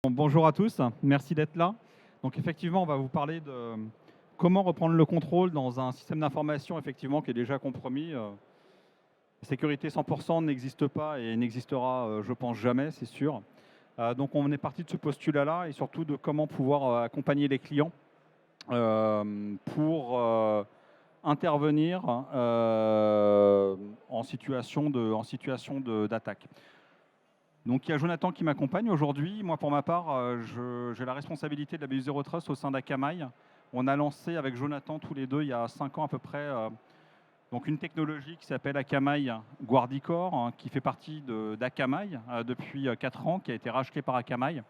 Bon, bonjour à tous, merci d'être là. Donc effectivement, on va vous parler de comment reprendre le contrôle dans un système d'information effectivement qui est déjà compromis. La sécurité 100% n'existe pas et n'existera, je pense, jamais, c'est sûr. Donc on est parti de ce postulat-là et surtout de comment pouvoir accompagner les clients pour intervenir en situation d'attaque. Donc il y a Jonathan qui m'accompagne aujourd'hui. Moi pour ma part, j'ai la responsabilité de la BU Zero Trust au sein d'Akamai. On a lancé avec Jonathan tous les deux il y a 5 ans à peu près donc une technologie qui s'appelle Akamai Guardicore, hein, qui fait partie d'Akamai depuis 4 ans, qui a été racheté par Akamai.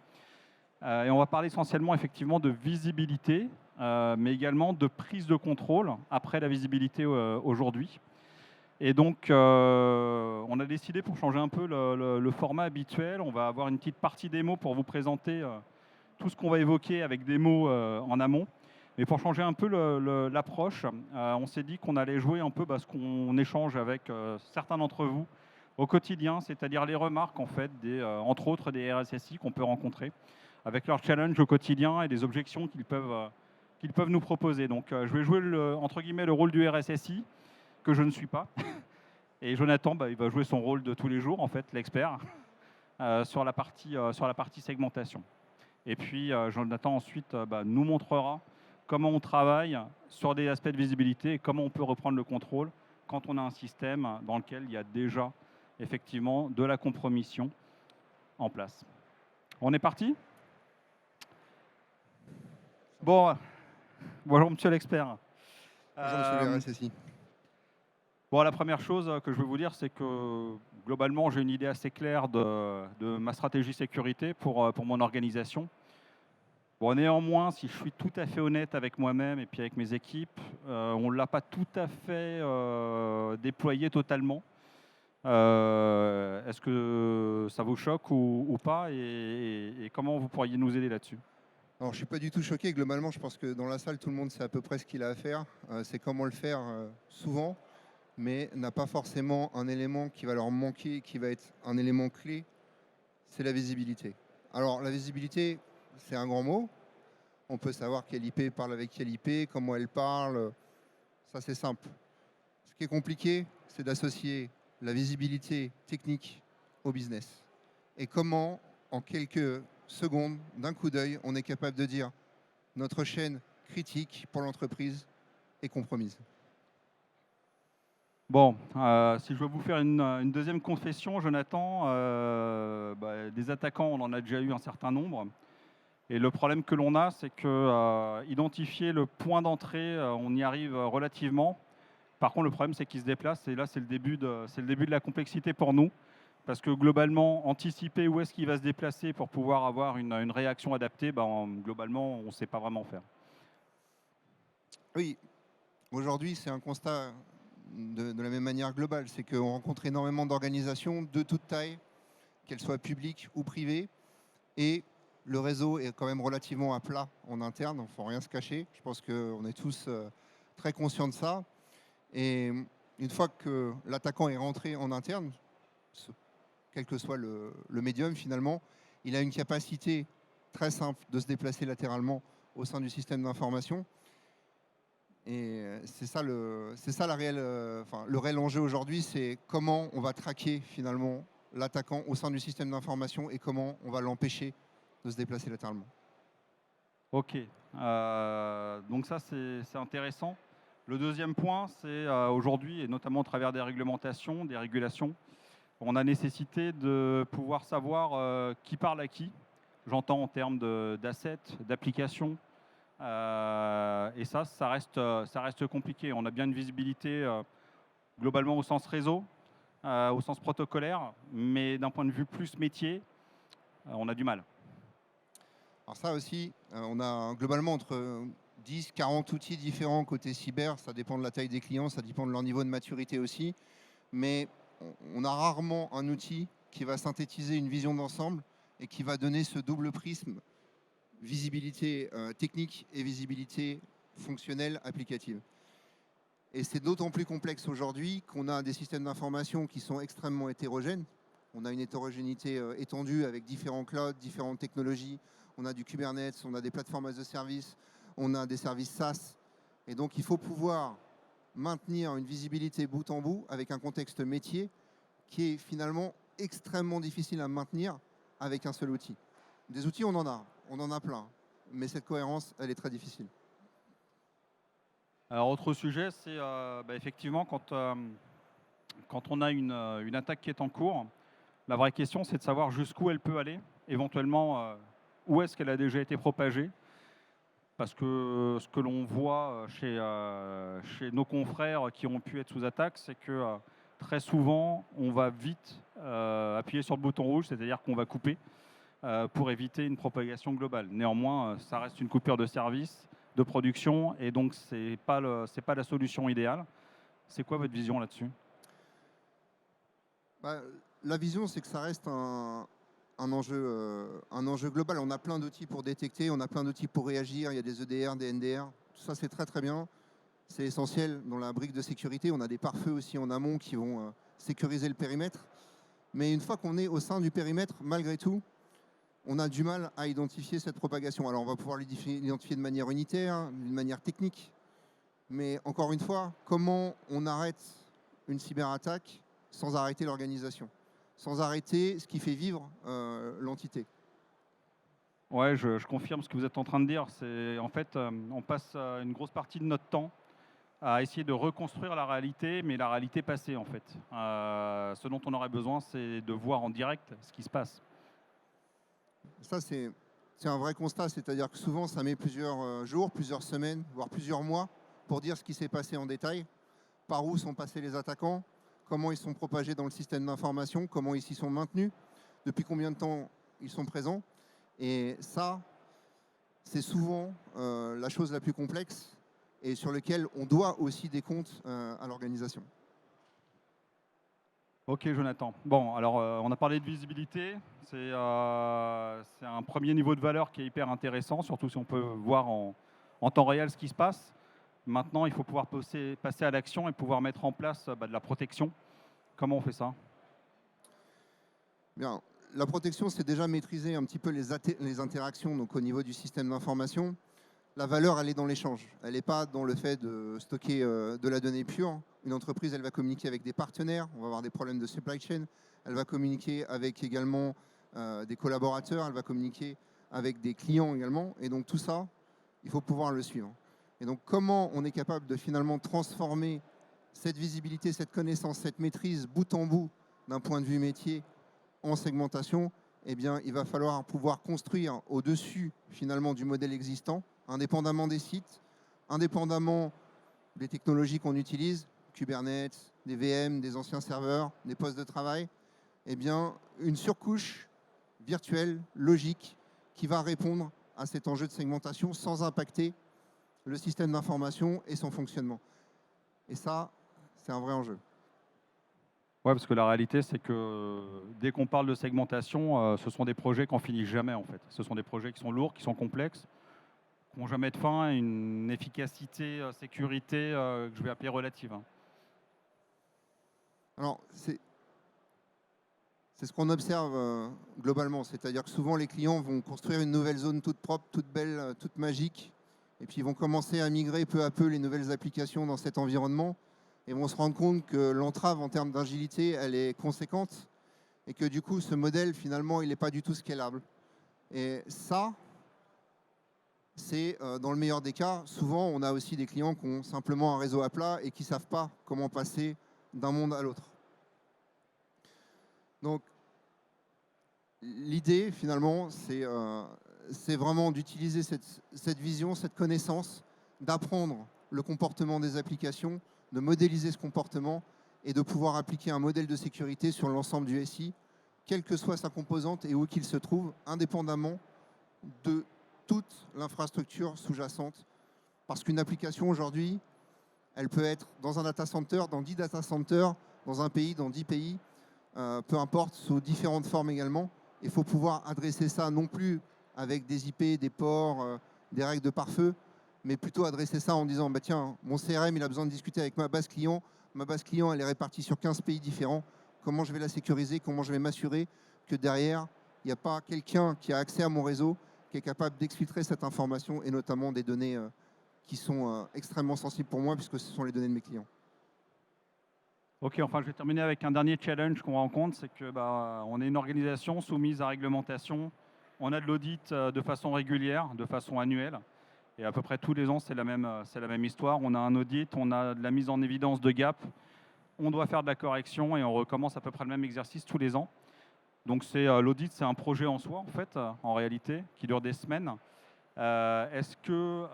Et on va parler essentiellement effectivement de visibilité, mais également de prise de contrôle après la visibilité aujourd'hui. Et donc, on a décidé pour changer un peu le format habituel, on va avoir une petite partie démo pour vous présenter tout ce qu'on va évoquer avec des mots en amont. Mais pour changer un peu l'approche, on s'est dit qu'on allait jouer un peu ce qu'on échange avec certains d'entre vous au quotidien, c'est-à-dire les remarques en fait, entre autres des RSSI qu'on peut rencontrer, avec leurs challenges au quotidien et des objections qu'ils peuvent nous proposer. Donc, je vais jouer entre guillemets le rôle du RSSI que je ne suis pas. Et Jonathan, il va jouer son rôle de tous les jours, en fait, l'expert, sur la partie segmentation. Et puis, Jonathan, ensuite, nous montrera comment on travaille sur des aspects de visibilité et comment on peut reprendre le contrôle quand on a un système dans lequel il y a déjà, effectivement, de la compromission en place. On est parti? Bon, bonjour, monsieur l'expert. Bonjour monsieur le RSSI. Bon, la première chose que je veux vous dire, c'est que globalement, j'ai une idée assez claire de ma stratégie sécurité pour mon organisation. Bon, néanmoins, si je suis tout à fait honnête avec moi-même et puis avec mes équipes, on ne l'a pas tout à fait déployé totalement. Est-ce que ça vous choque ou pas et comment vous pourriez nous aider là-dessus? Alors je ne suis pas du tout choqué, globalement je pense que dans la salle tout le monde sait à peu près ce qu'il a à faire. C'est comment le faire souvent, mais n'a pas forcément un élément qui va leur manquer, qui va être un élément clé, c'est la visibilité. Alors la visibilité, c'est un grand mot. On peut savoir quelle IP parle avec quelle IP, comment elle parle, ça c'est simple. Ce qui est compliqué, c'est d'associer la visibilité technique au business. Et comment, en quelques secondes, d'un coup d'œil, on est capable de dire notre chaîne critique pour l'entreprise est compromise. Bon, si je veux vous faire une deuxième confession, Jonathan, des attaquants, on en a déjà eu un certain nombre. Et le problème que l'on a, c'est que identifier le point d'entrée, on y arrive relativement. Par contre, le problème, c'est qu'il se déplace. Et là, c'est le début de la complexité pour nous. Parce que globalement, anticiper où est-ce qu'il va se déplacer pour pouvoir avoir une réaction adaptée, globalement, on ne sait pas vraiment faire. Oui, aujourd'hui, c'est un constat de la même manière globale. C'est qu'on rencontre énormément d'organisations de toute taille, qu'elles soient publiques ou privées. Et le réseau est quand même relativement à plat en interne, il ne faut rien se cacher. Je pense qu'on est tous très conscients de ça. Et une fois que l'attaquant est rentré en interne, quel que soit le médium finalement, il a une capacité très simple de se déplacer latéralement au sein du système d'information. Et c'est ça le réel enjeu aujourd'hui, c'est comment on va traquer finalement l'attaquant au sein du système d'information et comment on va l'empêcher de se déplacer latéralement. Ok, donc ça c'est intéressant. Le deuxième point, c'est aujourd'hui, et notamment au travers des réglementations, des régulations, on a nécessité de pouvoir savoir qui parle à qui. J'entends en termes d'assets, d'applications. Et ça reste compliqué. On a bien une visibilité globalement au sens réseau, au sens protocolaire, mais d'un point de vue plus métier, on a du mal. Alors ça aussi, on a globalement entre 10, 40 outils différents côté cyber. Ça dépend de la taille des clients, ça dépend de leur niveau de maturité aussi. Mais on a rarement un outil qui va synthétiser une vision d'ensemble et qui va donner ce double prisme, visibilité technique et visibilité fonctionnelle applicative. Et c'est d'autant plus complexe aujourd'hui qu'on a des systèmes d'information qui sont extrêmement hétérogènes. On a une hétérogénéité étendue avec différents clouds, différentes technologies. On a du Kubernetes, on a des plateformes as a service, on a des services SaaS. Et donc, il faut pouvoir maintenir une visibilité bout en bout avec un contexte métier qui est finalement extrêmement difficile à maintenir avec un seul outil. Des outils, on en a plein. Mais cette cohérence, elle est très difficile. Alors, autre sujet, c'est effectivement quand on a une attaque qui est en cours, la vraie question, c'est de savoir jusqu'où elle peut aller, éventuellement où est-ce qu'elle a déjà été propagée. Parce que ce que l'on voit chez nos confrères qui ont pu être sous attaque, c'est que très souvent, on va vite appuyer sur le bouton rouge, c'est-à-dire qu'on va couper pour éviter une propagation globale. Néanmoins, ça reste une coupure de service, de production, et donc ce n'est pas la solution idéale. C'est quoi votre vision là-dessus ? La vision, c'est que ça reste un enjeu global. On a plein d'outils pour détecter, on a plein d'outils pour réagir. Il y a des EDR, des NDR. Tout ça, c'est très très bien. C'est essentiel dans la brique de sécurité. On a des pare-feux aussi en amont qui vont sécuriser le périmètre. Mais une fois qu'on est au sein du périmètre, malgré tout, on a du mal à identifier cette propagation. Alors, on va pouvoir l'identifier de manière unitaire, d'une manière technique. Mais encore une fois, comment on arrête une cyberattaque sans arrêter l'organisation, sans arrêter ce qui fait vivre l'entité? Ouais, je confirme ce que vous êtes en train de dire. C'est en fait, on passe une grosse partie de notre temps à essayer de reconstruire la réalité, mais la réalité passée en fait. Ce dont on aurait besoin, c'est de voir en direct ce qui se passe. Ça, c'est un vrai constat, c'est-à-dire que souvent, ça met plusieurs jours, plusieurs semaines, voire plusieurs mois pour dire ce qui s'est passé en détail, par où sont passés les attaquants, comment ils sont propagés dans le système d'information, comment ils s'y sont maintenus, depuis combien de temps ils sont présents. Et ça, c'est souvent la chose la plus complexe et sur laquelle on doit aussi des comptes à l'organisation. Ok, Jonathan. Bon, alors on a parlé de visibilité. C'est un premier niveau de valeur qui est hyper intéressant, surtout si on peut voir en temps réel ce qui se passe. Maintenant, il faut pouvoir passer à l'action et pouvoir mettre en place de la protection. Comment on fait ça ? Bien, la protection, c'est déjà maîtriser un petit peu les interactions donc au niveau du système d'information. La valeur, elle est dans l'échange. Elle n'est pas dans le fait de stocker de la donnée pure. Une entreprise, elle va communiquer avec des partenaires. On va avoir des problèmes de supply chain. Elle va communiquer avec également des collaborateurs. Elle va communiquer avec des clients également. Et donc tout ça, il faut pouvoir le suivre. Et donc comment on est capable de finalement transformer cette visibilité, cette connaissance, cette maîtrise bout en bout d'un point de vue métier en segmentation, eh bien, il va falloir pouvoir construire au-dessus finalement du modèle existant, indépendamment des sites, indépendamment des technologies qu'on utilise, Kubernetes, des VM, des anciens serveurs, des postes de travail, eh bien, une surcouche virtuelle, logique, qui va répondre à cet enjeu de segmentation sans impacter le système d'information et son fonctionnement. Et ça, c'est un vrai enjeu. Ouais, parce que la réalité, c'est que dès qu'on parle de segmentation, ce sont des projets qu'on finit jamais en fait. Ce sont des projets qui sont lourds, qui sont complexes, qui n'ont jamais de fin, et une efficacité, sécurité que je vais appeler relative. Alors, c'est ce qu'on observe globalement, c'est-à-dire que souvent les clients vont construire une nouvelle zone toute propre, toute belle, toute magique, et puis ils vont commencer à migrer peu à peu les nouvelles applications dans cet environnement, et vont se rendre compte que l'entrave en termes d'agilité, elle est conséquente, et que du coup, ce modèle, finalement, il n'est pas du tout scalable. Et ça, c'est dans le meilleur des cas. Souvent, on a aussi des clients qui ont simplement un réseau à plat et qui ne savent pas comment passer d'un monde à l'autre. Donc, l'idée, finalement, c'est vraiment d'utiliser cette vision, cette connaissance, d'apprendre le comportement des applications, de modéliser ce comportement et de pouvoir appliquer un modèle de sécurité sur l'ensemble du SI, quelle que soit sa composante et où qu'il se trouve, indépendamment de toute l'infrastructure sous-jacente. Parce qu'une application, aujourd'hui, elle peut être dans un data center, dans 10 data centers, dans un pays, dans 10 pays, peu importe, sous différentes formes également. Il faut pouvoir adresser ça non plus avec des IP, des ports, des règles de pare-feu, mais plutôt adresser ça en disant, bah tiens, mon CRM, il a besoin de discuter avec ma base client. Ma base client, elle est répartie sur 15 pays différents. comment je vais la sécuriser, comment je vais m'assurer que derrière, il n'y a pas quelqu'un qui a accès à mon réseau qui est capable d'exfiltrer cette information et notamment des données qui sont extrêmement sensibles pour moi puisque ce sont les données de mes clients. Ok, enfin je vais terminer avec un dernier challenge qu'on rencontre, c'est que on est une organisation soumise à réglementation, on a de l'audit de façon régulière, de façon annuelle, et à peu près tous les ans c'est la même histoire. On a un audit, on a de la mise en évidence de gap, on doit faire de la correction et on recommence à peu près le même exercice tous les ans. Donc l'audit, c'est un projet en soi en fait, en réalité, qui dure des semaines. Est-ce que,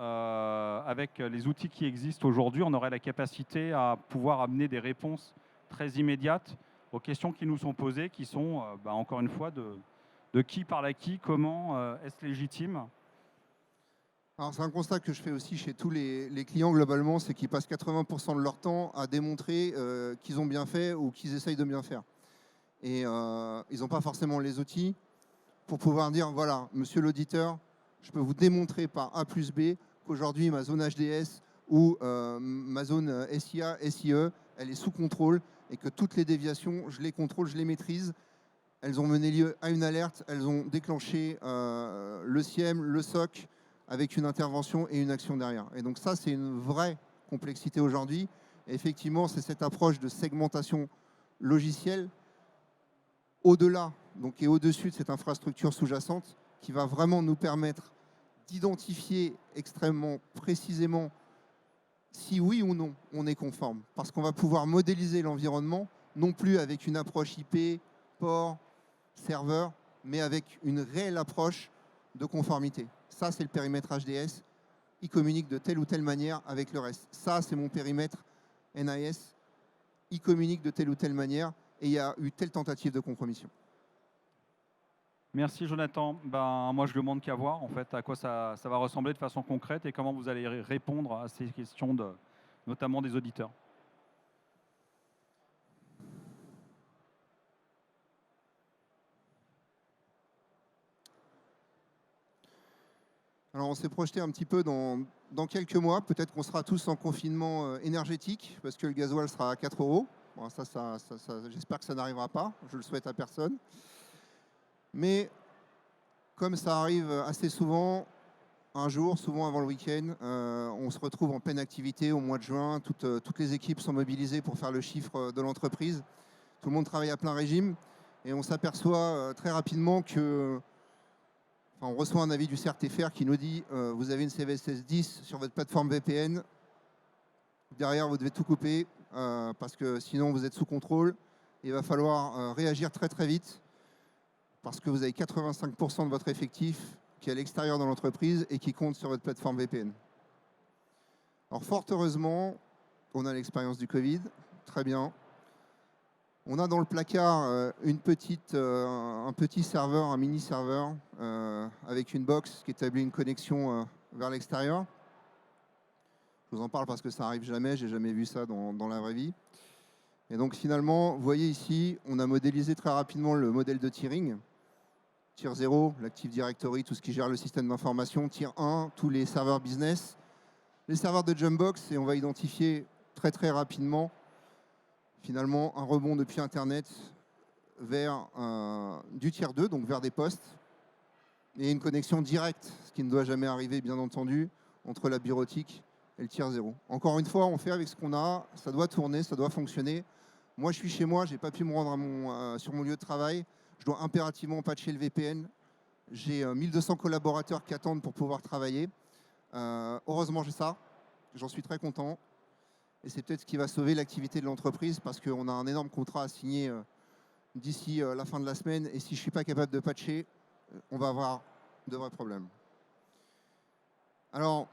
avec les outils qui existent aujourd'hui, on aurait la capacité à pouvoir amener des réponses très immédiates aux questions qui nous sont posées, qui sont, encore une fois, de qui parle à qui, comment, est-ce légitime? Alors c'est un constat que je fais aussi chez tous les clients globalement, c'est qu'ils passent 80% de leur temps à démontrer qu'ils ont bien fait ou qu'ils essayent de bien faire. Et ils n'ont pas forcément les outils pour pouvoir dire, voilà, monsieur l'auditeur, je peux vous démontrer par A plus B qu'aujourd'hui, ma zone HDS ou ma zone SIA, SIE, elle est sous contrôle et que toutes les déviations, je les contrôle, je les maîtrise. Elles ont mené lieu à une alerte, elles ont déclenché le SIEM, le SOC, avec une intervention et une action derrière. Et donc ça, c'est une vraie complexité aujourd'hui. Et effectivement, c'est cette approche de segmentation logicielle au-delà et au-dessus de cette infrastructure sous-jacente qui va vraiment nous permettre d'identifier extrêmement précisément si oui ou non on est conforme. Parce qu'on va pouvoir modéliser l'environnement, non plus avec une approche IP, port, serveur, mais avec une réelle approche de conformité. Ça, c'est le périmètre HDS. Il communique de telle ou telle manière avec le reste. Ça, c'est mon périmètre NIS. Il communique de telle ou telle manière et il y a eu telle tentative de compromission. Merci Jonathan. Moi, je ne demande qu'à voir en fait à quoi ça va ressembler de façon concrète et comment vous allez répondre à ces questions, notamment des auditeurs. Alors on s'est projeté un petit peu dans quelques mois. Peut-être qu'on sera tous en confinement énergétique parce que le gasoil sera à 4 €. Bon, j'espère que ça n'arrivera pas. Je le souhaite à personne. Mais comme ça arrive assez souvent, un jour, souvent avant le week-end, on se retrouve en pleine activité au mois de juin. Toutes les équipes sont mobilisées pour faire le chiffre de l'entreprise. Tout le monde travaille à plein régime. Et on s'aperçoit très rapidement que... on reçoit un avis du CERT-FR qui nous dit vous avez une CVSS 10 sur votre plateforme VPN. Derrière, vous devez tout couper parce que sinon, vous êtes sous contrôle. Il va falloir réagir très très vite parce que vous avez 85% de votre effectif qui est à l'extérieur de l'entreprise et qui compte sur votre plateforme VPN. Alors fort heureusement, on a l'expérience du Covid, très bien. On a dans le placard un petit serveur, un mini serveur avec une box qui établit une connexion vers l'extérieur. Je vous en parle parce que ça n'arrive jamais, j'ai jamais vu ça dans la vraie vie. Et donc finalement, vous voyez ici, on a modélisé très rapidement le modèle de tiering. Tier 0, l'Active Directory, tout ce qui gère le système d'information. Tier 1, tous les serveurs business. Les serveurs de Jumpbox, et on va identifier très très rapidement finalement un rebond depuis Internet vers du Tier 2, donc vers des postes, et une connexion directe, ce qui ne doit jamais arriver bien entendu, entre la bureautique et le Tier 0. Encore une fois, on fait avec ce qu'on a, ça doit tourner, ça doit fonctionner. Moi, je suis chez moi, je n'ai pas pu me rendre sur mon lieu de travail. Je dois impérativement patcher le VPN. J'ai 1200 collaborateurs qui attendent pour pouvoir travailler. Heureusement, j'ai ça. J'en suis très content. Et c'est peut-être ce qui va sauver l'activité de l'entreprise parce qu'on a un énorme contrat à signer d'ici la fin de la semaine. Et si je ne suis pas capable de patcher, on va avoir de vrais problèmes. Alors,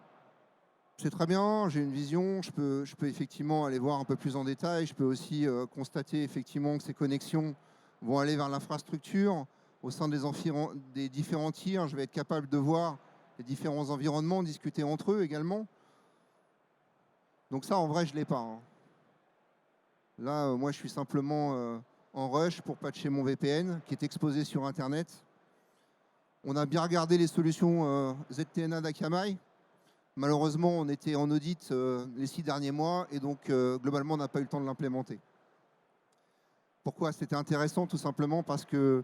c'est très bien, j'ai une vision, je peux effectivement aller voir un peu plus en détail. Je peux aussi constater effectivement que ces connexions vont aller vers l'infrastructure. Au sein des différents tiers, je vais être capable de voir les différents environnements, discuter entre eux également. Donc ça, en vrai, je ne l'ai pas. Hein. Là, moi, je suis simplement en rush pour patcher mon VPN qui est exposé sur Internet. On a bien regardé les solutions ZTNA d'Akamai. Malheureusement, on était en audit les 6 derniers mois et donc globalement, on n'a pas eu le temps de l'implémenter. Pourquoi c'était intéressant? Tout simplement parce que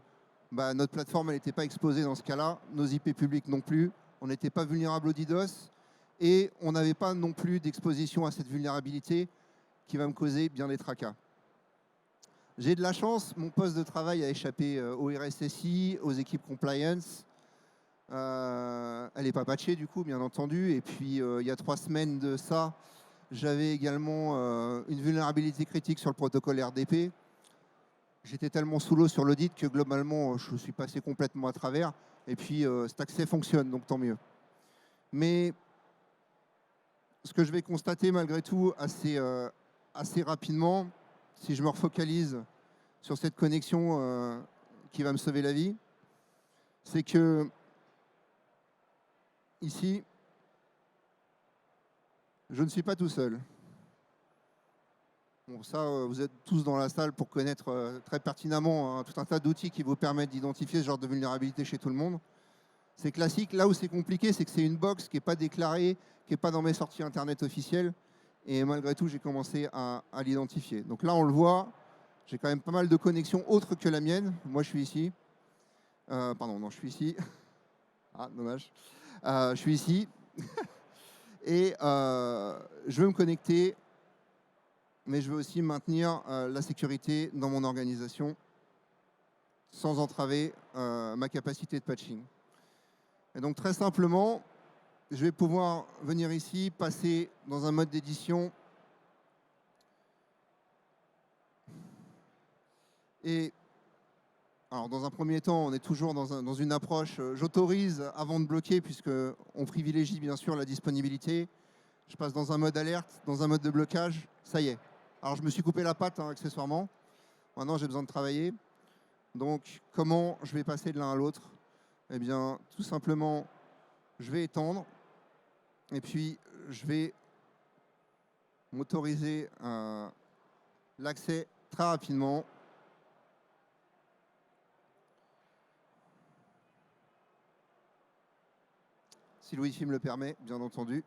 notre plateforme n'était pas exposée dans ce cas-là, nos IP publics non plus, on n'était pas vulnérable au DDoS et on n'avait pas non plus d'exposition à cette vulnérabilité qui va me causer bien des tracas. J'ai de la chance, mon poste de travail a échappé au RSSI, aux équipes compliance. Elle n'est pas patchée du coup, bien entendu. Et puis il y a 3 semaines de ça, j'avais également une vulnérabilité critique sur le protocole RDP. J'étais tellement sous l'eau sur l'audit que globalement, je suis passé complètement à travers. Et puis cet accès fonctionne, donc tant mieux. Mais ce que je vais constater malgré tout assez rapidement, si je me refocalise sur cette connexion qui va me sauver la vie, c'est que ici, je ne suis pas tout seul. Bon, ça, vous êtes tous dans la salle pour connaître très pertinemment tout un tas d'outils qui vous permettent d'identifier ce genre de vulnérabilité chez tout le monde. C'est classique. Là où c'est compliqué, c'est que c'est une box qui n'est pas déclarée, qui n'est pas dans mes sorties Internet officielles. Et malgré tout, j'ai commencé à l'identifier. Donc là, on le voit, j'ai quand même pas mal de connexions autres que la mienne. Moi, je suis ici. Pardon, non, je suis ici. Ah, dommage. Je suis ici. Et je veux me connecter, mais je veux aussi maintenir la sécurité dans mon organisation sans entraver ma capacité de patching. Et donc, très simplement, je vais pouvoir venir ici, passer dans un mode d'édition et alors, dans un premier temps, on est toujours dans une approche j'autorise avant de bloquer, puisqu'on privilégie bien sûr la disponibilité. Je passe dans un mode alerte, dans un mode de blocage, ça y est. Alors, je me suis coupé la patte accessoirement. Maintenant, j'ai besoin de travailler. Donc, comment je vais passer de l'un à l'autre? Eh bien, tout simplement, je vais étendre et puis je vais m'autoriser l'accès très rapidement. Si le Wi-Fi me le permet, bien entendu.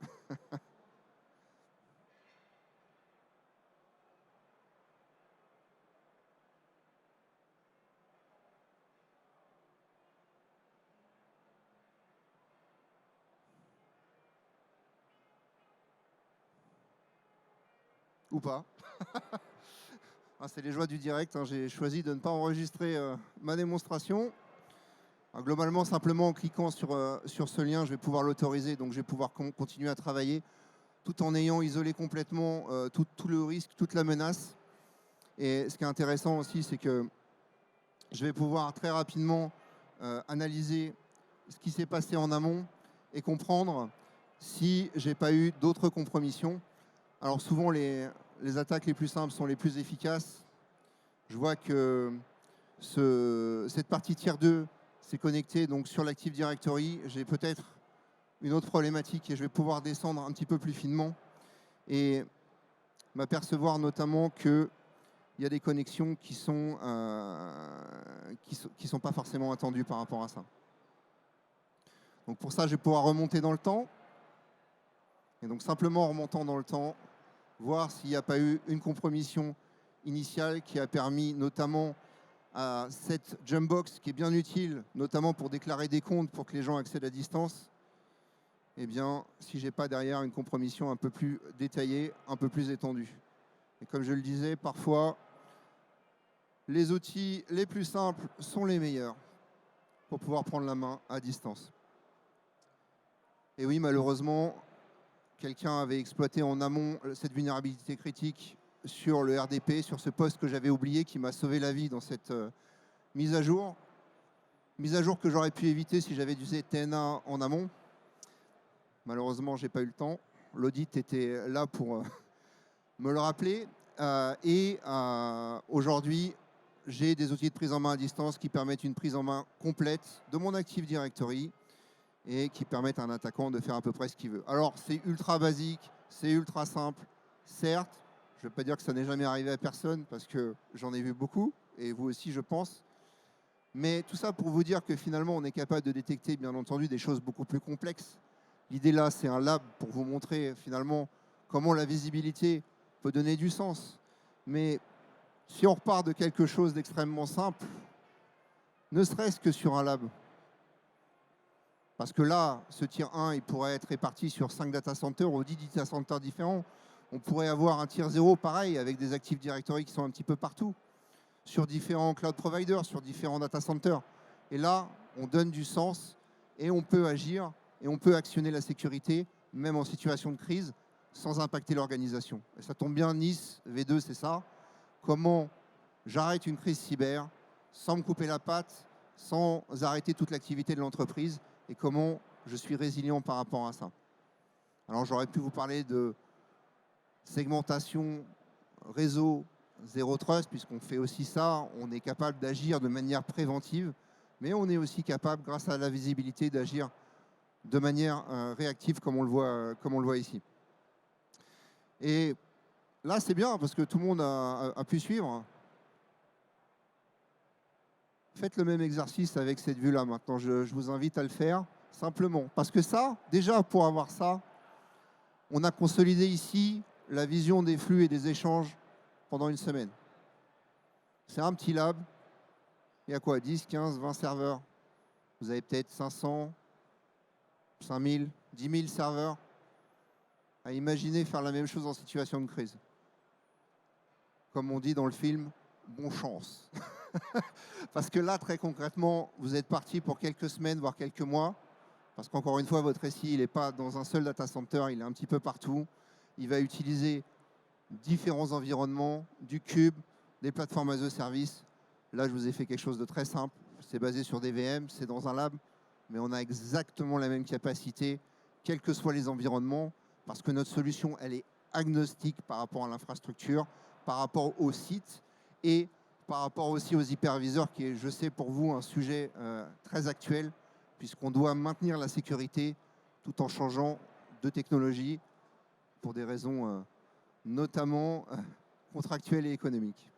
Ou pas. C'est les joies du direct. J'ai choisi de ne pas enregistrer ma démonstration. Alors, globalement, simplement en cliquant sur ce lien, je vais pouvoir l'autoriser. Donc, je vais pouvoir continuer à travailler tout en ayant isolé complètement tout le risque, toute la menace. Et ce qui est intéressant aussi, c'est que je vais pouvoir très rapidement analyser ce qui s'est passé en amont et comprendre si je n'ai pas eu d'autres compromissions. Alors souvent, les attaques les plus simples sont les plus efficaces. Je vois que cette partie tier 2 s'est connectée donc, sur l'Active Directory. J'ai peut-être une autre problématique et je vais pouvoir descendre un petit peu plus finement et m'apercevoir notamment qu'il y a des connexions qui sont pas forcément attendues par rapport à ça. Donc pour ça, je vais pouvoir remonter dans le temps. Et donc simplement en remontant dans le temps, voir s'il n'y a pas eu une compromission initiale qui a permis notamment à cette jumpbox qui est bien utile, notamment pour déclarer des comptes pour que les gens accèdent à distance. Eh bien, si je n'ai pas derrière une compromission un peu plus détaillée, un peu plus étendue. Et comme je le disais, parfois, les outils les plus simples sont les meilleurs pour pouvoir prendre la main à distance. Et oui, malheureusement, quelqu'un avait exploité en amont cette vulnérabilité critique sur le RDP, sur ce poste que j'avais oublié, qui m'a sauvé la vie dans cette mise à jour. Mise à jour que j'aurais pu éviter si j'avais utilisé TNA en amont. Malheureusement, je n'ai pas eu le temps. L'audit était là pour me le rappeler. Aujourd'hui, j'ai des outils de prise en main à distance qui permettent une prise en main complète de mon Active Directory et qui permettent à un attaquant de faire à peu près ce qu'il veut. Alors, c'est ultra basique, c'est ultra simple, certes. Je ne veux pas dire que ça n'est jamais arrivé à personne parce que j'en ai vu beaucoup, et vous aussi, je pense. Mais tout ça pour vous dire que finalement, on est capable de détecter, bien entendu, des choses beaucoup plus complexes. L'idée là, c'est un lab pour vous montrer finalement comment la visibilité peut donner du sens. Mais Si on repart de quelque chose d'extrêmement simple, ne serait-ce que sur un lab, parce que là, ce tier 1, il pourrait être réparti sur 5 data centers ou 10 data centers différents. On pourrait avoir un tier 0 pareil, avec des Active Directory qui sont un petit peu partout, sur différents cloud providers, sur différents data centers. Et là, on donne du sens et on peut agir et on peut actionner la sécurité, même en situation de crise, sans impacter l'organisation. Et ça tombe bien, Nice V2, c'est ça. Comment j'arrête une crise cyber sans me couper la patte, sans arrêter toute l'activité de l'entreprise, et comment je suis résilient par rapport à ça. Alors j'aurais pu vous parler de segmentation, réseau, zéro trust, puisqu'on fait aussi ça, on est capable d'agir de manière préventive, mais on est aussi capable, grâce à la visibilité, d'agir de manière réactive, comme on le voit ici. Et là, c'est bien, parce que tout le monde a pu suivre. Faites le même exercice avec cette vue-là maintenant. Je vous invite à le faire simplement. Parce que ça, déjà pour avoir ça, on a consolidé ici la vision des flux et des échanges pendant une semaine. C'est un petit lab. Il y a quoi, 10, 15, 20 serveurs. Vous avez peut-être 500, 5000, 10 000 serveurs. À imaginer faire la même chose en situation de crise. Comme on dit dans le film, bon chance. Parce que là, très concrètement, vous êtes parti pour quelques semaines, voire quelques mois. Parce qu'encore une fois, votre SI, il n'est pas dans un seul data center, il est un petit peu partout. Il va utiliser différents environnements, du cube, des plateformes as a service. Là, je vous ai fait quelque chose de très simple. C'est basé sur des VM, c'est dans un lab, mais on a exactement la même capacité, quels que soient les environnements, parce que notre solution, elle est agnostique par rapport à l'infrastructure, par rapport au site et par rapport aussi aux hyperviseurs, qui est, je sais, pour vous, un sujet très actuel, puisqu'on doit maintenir la sécurité tout en changeant de technologie pour des raisons notamment contractuelles et économiques.